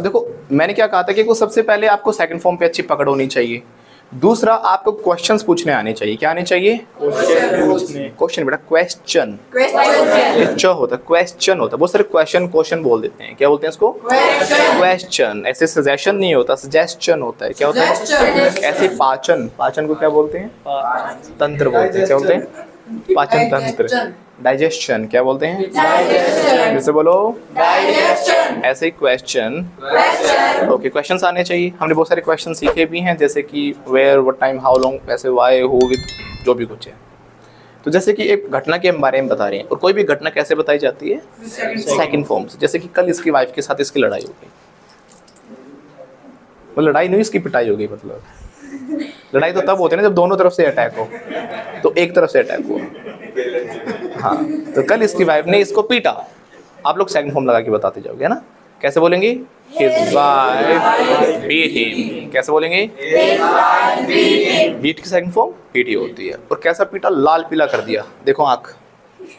अब देखो मैंने क्या कहा था कि सबसे पहले आपको सेकंड फॉर्म पे अच्छी पकड़ होनी चाहिए। दूसरा आपको क्वेश्चंस पूछने आने चाहिए। क्या आने चाहिए? क्वेश्चन बेटा, क्वेश्चन होता है, क्वेश्चन होता है। बहुत सारे क्वेश्चन बोल देते हैं। क्या बोलते हैं इसको? क्वेश्चन। ऐसे सजेशन नहीं होता, सजेशन होता है। क्या होता है? ऐसे पाचन को क्या बोलते हैं? तंत्र बोलते हैं। क्या बोलते हैं? पाचन तंत्र। डाइजेशन क्या बोलते हैं? जैसे बोलो डाइजेशन। ऐसे ही क्वेश्चन। ओके, क्वेश्चंस आने चाहिए। हमने बहुत सारे क्वेश्चन सीखे भी हैं, जैसे कि where, what time, how long, ऐसे वाई, हु, विद, जो भी कुछ है। तो जैसे कि एक घटना के बारे में बता रहे हैं, और कोई भी घटना कैसे बताई जाती है? सेकंड फॉर्म से। जैसे कि कल इसकी वाइफ के साथ इसकी लड़ाई हो गई, वो लड़ाई नहीं, इसकी पिटाई हो गई। मतलब लड़ाई तो तब होती है ना जब दोनों तरफ से अटैक हो, तो एक तरफ से अटैक हो। हाँ, तो कल इसकी वाइफ ने इसको पीटा। आप लोग सेकंड फॉर्म लगा के बताते जाओगे, है ना? कैसे बोलेंगे? His wife beat him। कैसे बोलेंगे? बीट की सेकंड फॉर्म beat ही होती है। और कैसा पीटा? लाल पीला कर दिया। देखो आँख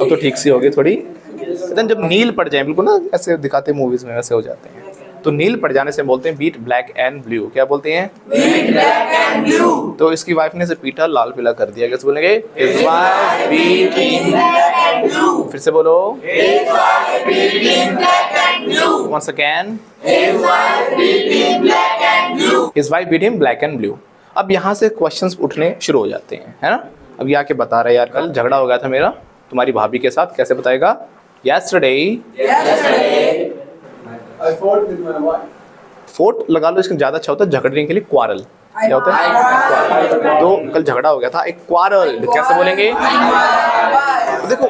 अब तो ठीक सी होगी थोड़ी। जब नील पड़ जाए, बिल्कुल ना ऐसे दिखाते मूवीज में, वैसे हो जाते हैं। तो नील पड़ जाने से बोलते हैं बीट ब्लैक एंड ब्लू। क्या बोलते हैं? Beat black and blue. तो इसकी वाइफ ने इसे पीटा, लाल पीला कर दिया। कैसे बोलेंगे? His wife beat him black and blue। फिर से बोलो His wife beat him black and blue। Once again His wife beat him black and blue। His wife beat him black and blue। अब यहाँ से क्वेश्चंस उठने शुरू हो जाते हैं, है ना? अब ये आके बता रहे यार कल झगड़ा हो गया था मेरा तुम्हारी भाभी के साथ। कैसे बताएगा? Yesterday I fought with my wife। Fort लगा लो, इसका ज्यादा अच्छा होता है झगड़ने के लिए। क्वारल क्या होता है? तो कल झगड़ा हो गया था, एक क्वारल। कैसे बोलेंगे? देखो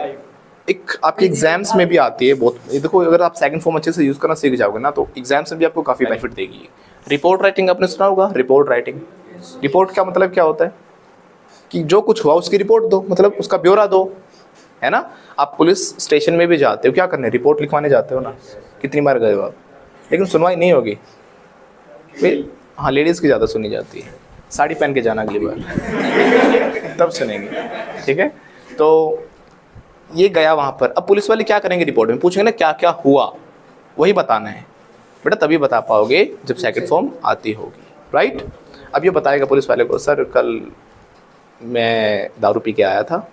एक आपके एग्जाम्स में भी आती है बहुत। देखो अगर आप सेकंड फॉर्म अच्छे से यूज करना सीख जाओगे ना, तो एग्जाम्स में भी आपको काफी बेनिफिट देगी। रिपोर्ट राइटिंग आपने सुना होगा। रिपोर्ट राइटिंग, रिपोर्ट का मतलब क्या होता है? कि जो कुछ हुआ उसकी रिपोर्ट दो, मतलब उसका ब्यौरा दो, है ना? आप पुलिस स्टेशन में भी जाते हो, क्या करने? रिपोर्ट लिखवाने जाते हो ना। कितनी बार गए हो आप? लेकिन सुनवाई नहीं होगी। हाँ, लेडीज़ की ज़्यादा सुनी जाती है। साड़ी पहन के जाना अगली बार तब सुनेंगे, ठीक है? तो ये गया वहाँ पर। अब पुलिस वाले क्या करेंगे? रिपोर्ट में पूछेंगे ना क्या क्या हुआ, वही बताना है बेटा। तभी बता पाओगे जब सेकंड फॉर्म आती होगी, राइट? अब ये बताएगा पुलिस वाले को, सर कल मैं दारू पी के आया था।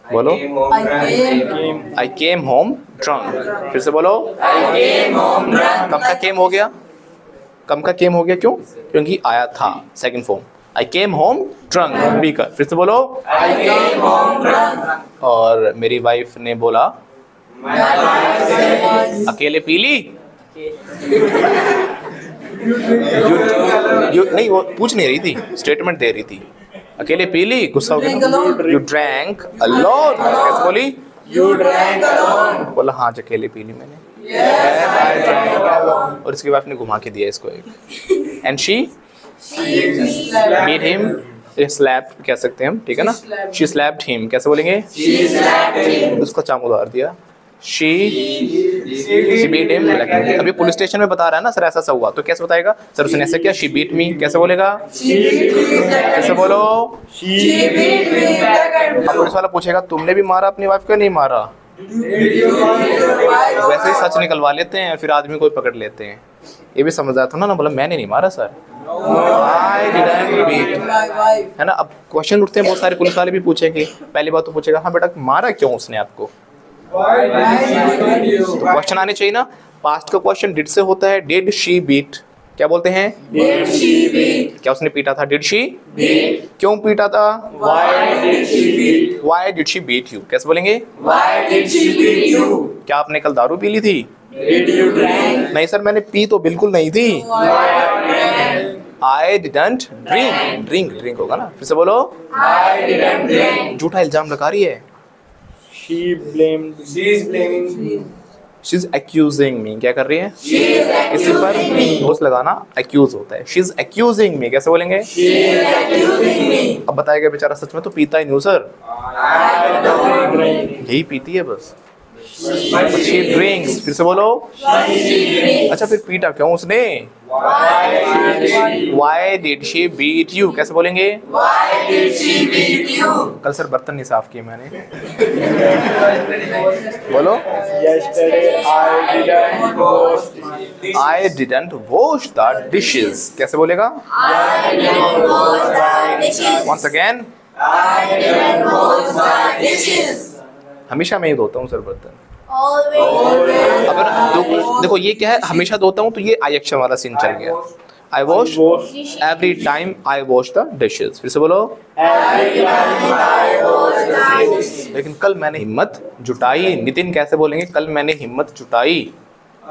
बोलो आई केम होम ड्रंक। फिर से बोलो आई केम होम ड्रंक। कब का केम हो गया? कम का केम हो गया क्यों? क्योंकि आया था। Second form I came home drunk, P कर। फिर से बोलो आई केम होम ड्रंक। और मेरी वाइफ ने बोला अकेले पी ली। नहीं, वो पूछ नहीं रही थी, स्टेटमेंट दे रही थी। अकेले पी ली, गुस्सा हो गया। You drank alone. कैसे बोली? You drank alone. बोला हाँ अकेले पी ली मैंने। Yes, I drank alone। और इसकी वाइफ ने घुमा के दिया इसको एक। And she beat him, slapped कह सकते हैं हम, ठीक है ना? She slapped him. कैसे बोलेंगे? उसको चाकू मार दिया। She beat him. अभी पुलिस स्टेशन में बता रहा है ना सर ऐसा सा हुआ, तो कैसे बताएगा? सर उसने ऐसे किया, शी बीट मी। कैसे बोलेगा? कैसे बोलो? अब पुलिस वाला पूछेगा तुमने भी मारा अपनी वाइफ को? नहीं मारा। वैसे ही सच निकलवा लेते हैं, फिर आदमी को पकड़ लेते हैं। ये भी समझ आता ना, बोला मैंने नहीं मारा सर, I didn't beat। है ना? अब क्वेश्चन उठते हैं बहुत सारे, पुलिस वाले भी पूछेंगे। पहली बात तो पूछेगा हाँ बेटा मारा क्यों उसने आपको? तो क्वेश्चन आने चाहिए ना। पास्ट का क्वेश्चन डिड से होता है। डिड शी बीट, क्या बोलते हैं? Did she beat. क्या उसने पीटा था? Did she beat. क्यों पीटा था? Why did she beat. Why did she beat you. कैसे बोलेंगे? Why did she beat you. क्या आपने कल दारू पी ली थी? Did you drink. नहीं सर मैंने पी तो बिल्कुल नहीं थी। I didn't drink. ड्रिंक होगा ना। फिर से बोलो आई डिडंट ड्रिंक। झूठा इल्जाम लगा रही है। She is blaming me। She is accusing me। क्या कर रही है? इसी पर दोष लगाना accuse होता है। She is accusing me। कैसे बोलेंगे? She is accusing me। अब बताएगा बेचारा सच में तो पीता ही नहीं सर, यही पीती है बस। She drinks। फिर से बोलो अच्छा फिर पीटा क्यों उसने? Why did she beat you। कैसे बोलेंगे? Why did she beat you। कल सर बर्तन नहीं साफ किए मैंने। बोलो Yesterday I didn't wash I didn't wash the dishes. कैसे बोलेगा? I didn't wash the dishes. Once again. I didn't wash the dishes. हमेशा मैं ही धोता हूँ सर बर्तन। Always. अगर देखो ये क्या है, हमेशा धोता हूँ, तो ये आई एक्शन वाला सीन चल गया। I wash every time I wash the dishes. फिर से बोलो। Every time I wash the dishes. लेकिन कल मैंने हिम्मत जुटाई। नितिन कैसे बोलेंगे? कल मैंने हिम्मत जुटाई। I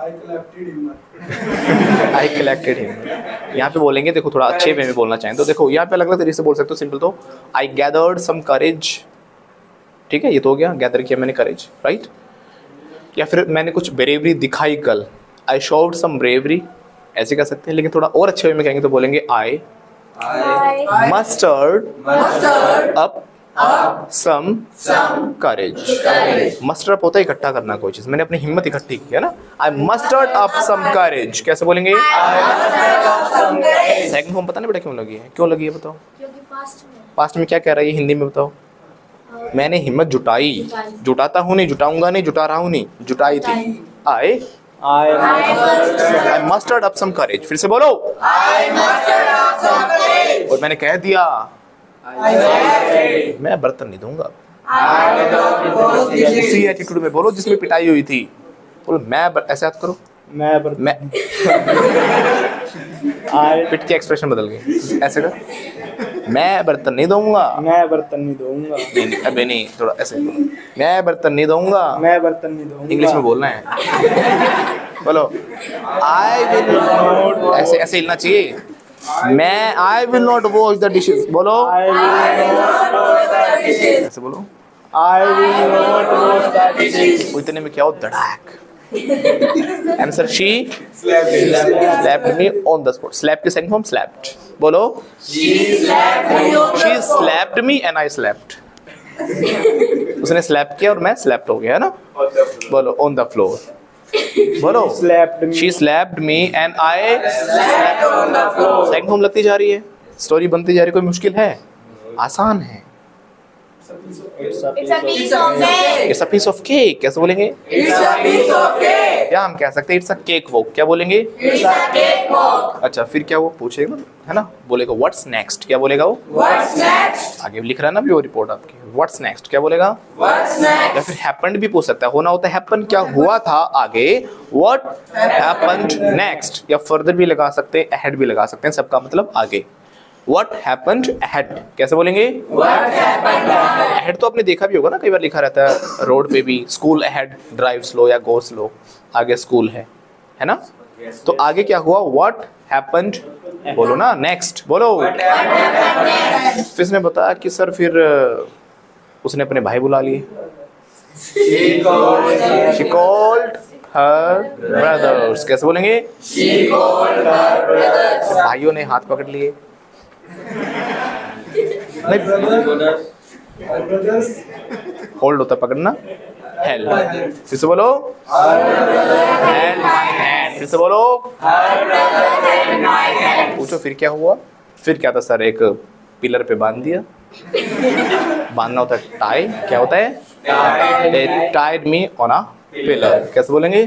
collected हिम्मत। यहाँ पे बोलेंगे, देखो थोड़ा अच्छे वे में बोलना चाहें तो देखो यहाँ पे अलग अलग तरीके से बोल सकते हो। सिंपल तो I gathered some courage, ठीक है, ये तो हो गया, गैदर किया मैंने करेज, राइट। या फिर मैंने कुछ ब्रेवरी दिखाई कल, I showed some bravery, ऐसे कह सकते हैं। लेकिन थोड़ा और अच्छे वे में कहेंगे तो बोलेंगे I mustered up some courage. muster up होता है इकट्ठा करना कोई चीज, मैंने अपनी हिम्मत इकट्ठी की है ना। I mustered up some courage, कैसे बोलेंगे? सेकंड फॉर्म पता नहीं बेटा क्यों लगी है, क्यों लगी है बताओ? क्योंकि पास्ट में क्या कह रहा है ये हिंदी में बताओ? मैंने हिम्मत जुटाई, जुटाता हूँ नहीं, जुटाऊंगा नहीं, जुटा रहा हूँ नहीं, जुटाई थी। I mustered up some courage, फिर से बोलो। और मैंने कह दिया मैं बर्तन नहीं धोऊंगा। उसी एटीट्यूड में बोलो जिसमें पिटाई हुई थी, बोलो ऐसे याद करो, मैं पिट के एक्सप्रेशन बदल गए, ऐसे कर, मैं बर्तन नहीं धोऊंगा। मैं बर्तन नहीं धोऊंगा। नहीं अबे नहीं, थोड़ा ऐसे मैं बर्तन नहीं धोऊंगा। मैं बर्तन नहीं धोऊंगा। इंग्लिश में बोलना है। बोलो आई विल नॉट, ऐसे ऐसे हिलना चाहिए। मैं I will not wash the dishes, बोलो I will not wash the dishes. ऐसे बोलो। I will not wash the dishes. वो इतने में क्या हो, धड़ाक। Answer she slapped me on the spot. slap की सेकंड फॉर्म slapped, बोलो she slapped me and I slapped. उसने स्लैप किया और मैं स्लैप्ड हो गया, है ना। बोलो on the floor, बोलो Slapped me. she slapped me and I slapped on the floor. Second form लगती जा रही है, स्टोरी बनती जा रही है, कोई मुश्किल है? आसान है। It's a piece of cake. It's a piece of cake, कैसे बोलेंगे? It's a piece of cake. या हम कह सकते हैं इट्स अ केक वॉक, क्या बोलेंगे? It's a cake walk. अच्छा फिर क्या वो पूछेगा, है ना, बोलेगा व्हाट्स नेक्स्ट, क्या बोलेगा वो? What's next? आगे लिख रहा है ना भी वो रिपोर्ट आपकी, व्हाट्स नेक्स्ट क्या बोलेगा? What's next? या फिर हैपेंड भी पूछ सकता है, होना होता है हैपन, क्या हुआ था आगे, व्हाट हैपेंड नेक्स्ट। या फर्दर भी लगा सकते हैं, अहेड भी लगा सकते हैं, सबका मतलब आगे। व्हाट हैपेंड अहेड, कैसे बोलेंगे? What happened? अहेड तो आपने देखा भी होगा ना, कई बार लिखा रहता है रोड पे भी, स्कूल अहेड, ड्राइव स्लो या गो स्लो, आगे स्कूल है ना। तो आगे क्या हुआ, व्हाट हैपेंड, बोलो ना नेक्स्ट, बोलो। फिर उसने बताया कि सर फिर उसने अपने भाई बुला लिए, she called her brothers, कैसे बोलेंगे? She called her brothers. भाइयों ने हाथ पकड़ लिए, नहीं होल्ड होता पकड़ना, हेल्ड, फिर से बोलो हेल्ड माय हैंड, फिर से बोलो पूछो फिर क्या हुआ। फिर क्या था सर, एक पिलर पे बांध दिया, बांधना होता है टाई, क्या होता है? They tied me on a pillar, कैसे बोलेंगे?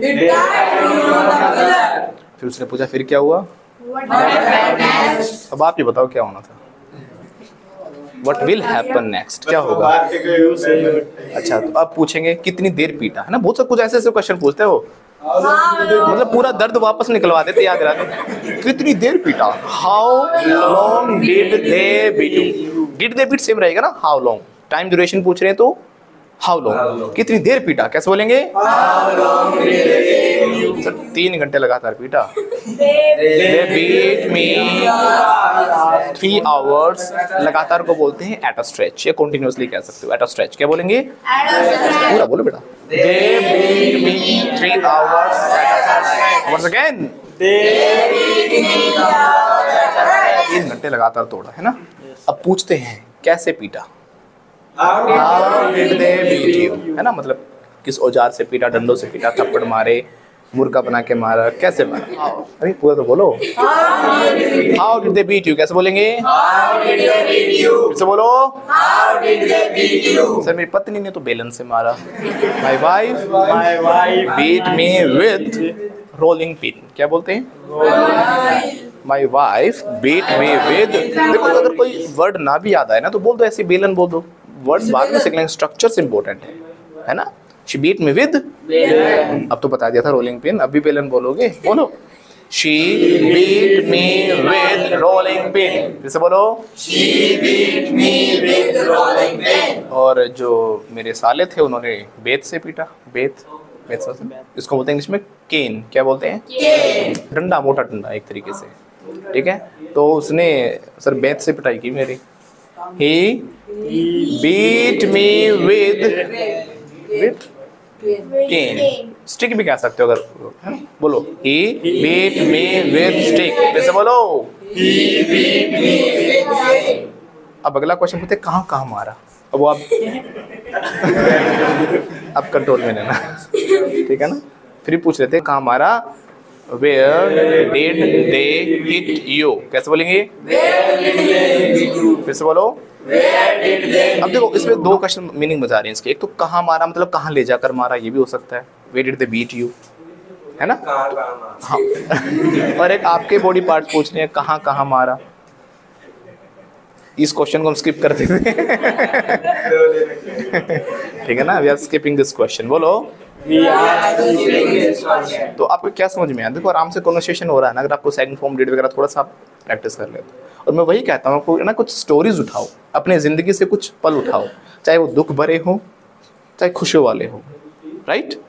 फिर उसने पूछा फिर क्या हुआ, अब आप ये बताओ क्या होना था, What will happen next, क्या होगा? अच्छा तो अब पूछेंगे कितनी देर पीटा, है ना, बहुत सब कुछ ऐसे ऐसे क्वेश्चन पूछते हो, मतलब पूरा दर्द वापस निकलवा देते, याद रखो कितनी देर पीटा। How long did they beat you, did they beat same रहेगा ना, हाउ लॉन्ग, टाइम ड्यूरेशन पूछ रहे हैं तो हाउ लॉन्ग, कितनी देर पीटा, कैसे बोलेंगे? सर 3 घंटे लगातार पीटा। They beat me 3 hours, लगातार को बोलते हैं एट अ स्ट्रेच, या कंटिन्यूअसली कह सकते हो एट अ स्ट्रेच, क्या बोलेंगे? पूरा बोलो बेटा। They beat me 3 hours at a stretch. Once again. 3 घंटे लगातार तोड़ा, है ना। अब पूछते हैं कैसे पीटा, How did they beat you, है ना, मतलब किस औजार से पीटा, डंडों से पीटा, थप्पड़ मारे, मुर्गा बना के मारा, कैसे मारा, अरे पूरा तो बोलो। How did they beat you, कैसे बोलेंगे? फिर से बोलो। सर मेरी पत्नी ने तो बेलन से मारा। My wife My wife beat me with rolling pin. क्या बोलते हैं? My wife beat me with. देखो अगर कोई वर्ड ना भी याद आए ना तो बोल दो, ऐसे बेलन बोल दो, वर्ड्स बाद में सीख लेंगे, स्ट्रक्चर्स इंपॉर्टेंट है ना। शी बीट मी विद, अब तो बता दिया था रोलिंग पिन, अब भी बेलन बोलोगे, बोलो she beat me with rolling pin. जैसे बोलो She beat me with rolling pin. और जो मेरे साले थे उन्होंने बेत से पीटा। बेत, बेत समझते हैं? इसको बोलते हैं इंग्लिश में केन। क्या बोलते हैं? Cane. डंडा, मोटा डंडा एक तरीके से, ठीक है। तो उसने सर बेत से पिटाई की मेरी। He beat me with cane. Stick भी कह सकते हो अगर, है ना? बोलो he beat me with stick. कैसे बोलो? He beat me with cane. अब अगला क्वेश्चन पूछते हैं कहाँ कहाँ मारा। अब वो आप अब कंट्रोल में लेना, ठीक है ना। फिर पूछ लेते हैं कहाँ मारा। Where did they hit you? कैसे बोलेंगे? फिर से बोलो। अब देखो इसमें दो क्वेश्चन मीनिंग बता रहे हैं इसके। एक तो कहाँ मारा मतलब कहाँ ले जाकर मारा, ये भी हो सकता है। Where did they beat you? है ना। हाँ। और एक आपके बॉडी पार्ट पूछ रहे हैं कहाँ कहाँ मारा। इस क्वेश्चन को हम स्किप कर देते हैं, ठीक है ना। We are skipping this question. बोलो। तो आपको क्या समझ में आया? देखो आराम से कन्वर्सेशन हो रहा है ना। अगर आपको सेकंड फॉर्म डेट वगैरह थोड़ा सा प्रैक्टिस कर लेते हो। और मैं वही कहता हूँ आपको ना, कुछ स्टोरीज उठाओ, अपने ज़िंदगी से कुछ पल उठाओ, चाहे वो दुख भरे हो चाहे खुशियों वाले हो, राइट।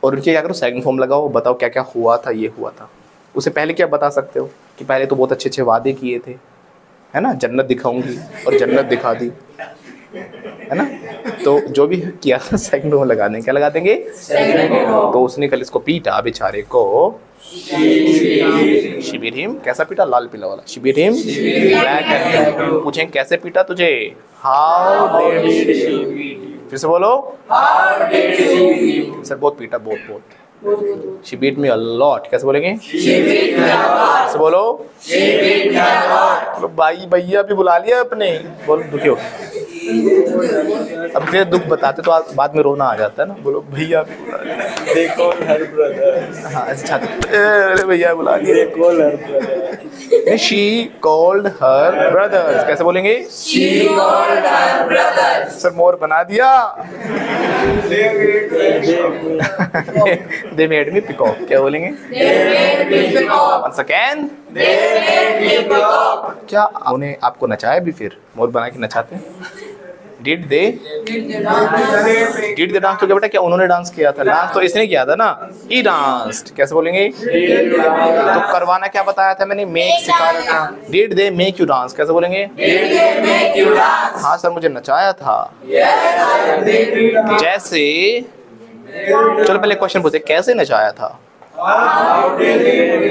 और उनके क्या करो, सेकंड फॉर्म लगाओ, बताओ क्या क्या हुआ था, ये हुआ था। उससे पहले क्या बता सकते हो कि पहले तो बहुत अच्छे अच्छे वादे किए थे, है ना, जन्नत दिखाऊंगी, और जन्नत दिखा दी, है ना। तो जो भी किया था सेकंड में लगा देंगे। क्या लगा देंगे? तो उसने कल इसको पीटा बेचारे को। शिबिर हिम, कैसा पीटा? लाल पीला वाला। शिबिर हिम ब्लैक एंड। पूछें कैसे पीटा तुझे? How did she. फिर से बोलो। सर बहुत पीटा, बहुत। She beat me a lot. कैसे बोलेंगे? She beat me a lot. से बोलो। She beat me a lot. चलो भाई भैया भी बुला लिया अपने। बोलो दुखी हो। अब फिर दुख बताते तो बाद में रोना आ जाता है ना। बोलो भैया भी बुला लिया। They call her brother. हाँ अच्छा, अरे भैया बुला लिया। They call her brother. She called her brothers. कैसे बोलेंगे? She called her brothers. सर मोर बना दिया। They made me peacock. क्या बोलेंगे? They made me peacock. Once again. They made me peacock. क्या उन्हें आपको नचाया भी? फिर मोर बना के नचाते हैं। Did they? Did they dance? Did they dance? तो क्या बेटा, क्या उन्होंने डांस किया था? डांस तो इसने किया था ना। He danced. कैसे बोलेंगे? तो करवाना क्या बताया था मैंने? मेक सिखाया था। Did they make you dance? कैसे बोलेंगे? Did they make you dance? हाँ सर मुझे नचाया था। Yes, I did. जैसे, चलो पहले क्वेश्चन पूछते कैसे नचाया था।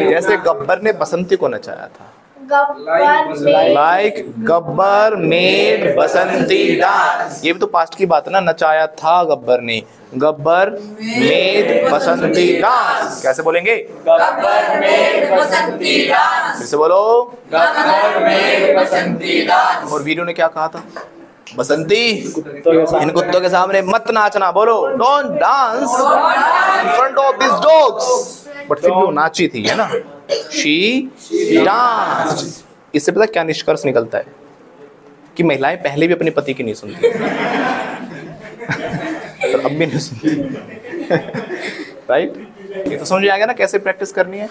जैसे गब्बर ने बसंती को नचाया था। लाइक गब्बर मेड बसंती डांस। ये भी तो पास्ट की बात है ना। नचाया था गब्बर ने। गब्बर मेड बसंती डांस। कैसे बोलेंगे? गब्बर मेड बसंती डांस. फिर से बोलो। गब्बर मेड बसंती डांस. और वीडियो ने क्या कहा था? बसंती इन कुत्तों के सामने मत नाचना। बोलो don't dance in front of this dogs. But फिर भी वो नाची थी, है ना। She dance. इससे पता क्या निष्कर्ष निकलता है? कि महिलाएं पहले भी अपने पति की नहीं सुनती और अब भी नहीं सुनती, राइट। ये तो समझ आ गया ना कैसे प्रैक्टिस करनी है।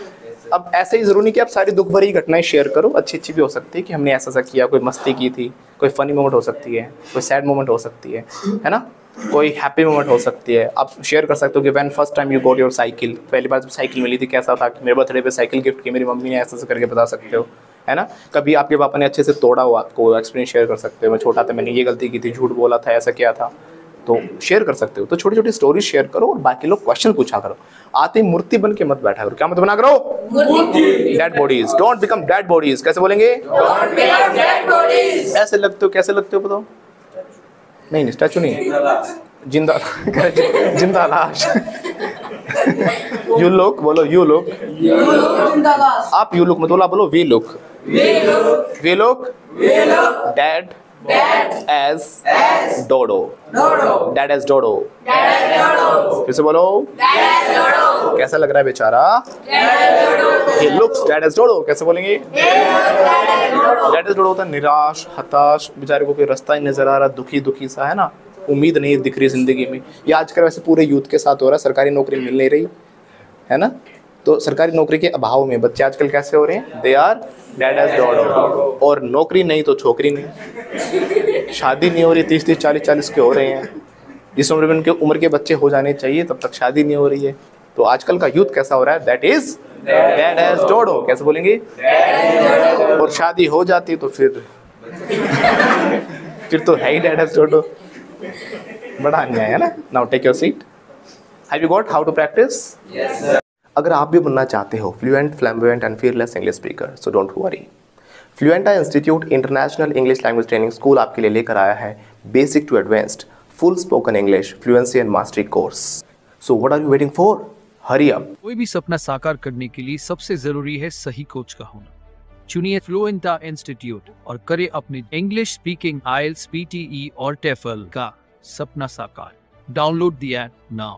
अब ऐसे ही जरूरी नहीं कि आप सारी दुख भरी घटनाएं शेयर करो। अच्छी अच्छी भी हो सकती है कि हमने ऐसा ऐसा किया, कोई मस्ती की थी, कोई फनी मोमेंट हो सकती है, कोई सैड मोमेंट हो सकती है ना, कोई हैप्पी मोमेंट हो सकती है। आप शेयर कर सकते हो कि when first time you got your cycle, पहली बार जब साइकिल मिली थी कैसा था, कि मेरे बर्थडे पे साइकिल गिफ्ट की मेरी मम्मी ने, ऐसा करके बता सकते हो, है ना। कभी आपके पापा ने अच्छे से तोड़ा हो आपको, एक्सपीरियंस शेयर कर सकते हो। मैं छोटा था, मैंने ये गलती की थी, झूठ बोला था, ऐसा किया था, तो शेयर कर सकते हो। तो छोटी छोटी स्टोरी शेयर करो और बाकी लोग क्वेश्चन पूछा करो। आते ही मूर्ति बन के मत बैठा करो। क्या मत बना करो? Dead bodies. Don't become dead bodies. कैसे बोलेंगे? Don't become dead bodies. ऐसे लगते हो, कैसे लगते हो बताओ? नहीं स्टैचू नहीं, जिंदा जिंदा लाश। यू लुक, बोलो यू लुक। आप यू लुक मत बोलो, आप बोलो we look. We look dead as dodo. Dad as dodo. फिर से बोलो, कैसा लग रहा है बेचारा? He looks dad as dodo. कैसे बोलेंगे? Dad as dodo होता है निराश, हताश, बेचारे को कोई रास्ता ही नजर आ रहा, दुखी सा है ना, उम्मीद नहीं दिख रही जिंदगी में। ये आजकल वैसे पूरे यूथ के साथ हो रहा है, सरकारी नौकरी मिल नहीं रही है ना, तो सरकारी नौकरी के अभाव में बच्चे आजकल कैसे हो रहे हैं? They are dad as डॉडो। और नौकरी नहीं तो छोकरी नहीं, शादी नहीं हो रही, 30 40 के हो रहे हैं, जिस उम्र में उनके उम्र के बच्चे हो जाने चाहिए तब तक शादी नहीं हो रही है। तो आजकल का यूथ कैसा हो रहा है? That is dad as डॉडो। कैसे बोलेंगे? और शादी हो जाती तो फिर तो है ही डैड एज डॉडो। बड़ा अन्याय है ना। Now take your seat. Have you got how to practice? अगर आप भी बनना चाहते हो fluent, flamboyant and fearless English speaker, so don't worry. Fluenta institute international English language training school आपके लिए लेकर आया है basic to advanced full spoken English fluency and mastery course. So what are you waiting for? Hurry up. कोई भी सपना साकार करने के लिए सबसे जरूरी है सही कोच का होना। चुनिए फ्लुएंटा इंस्टीट्यूट और करें अपने इंग्लिश स्पीकिंग IELTS, PTE और TOEFL का सपना साकार। Download the app now.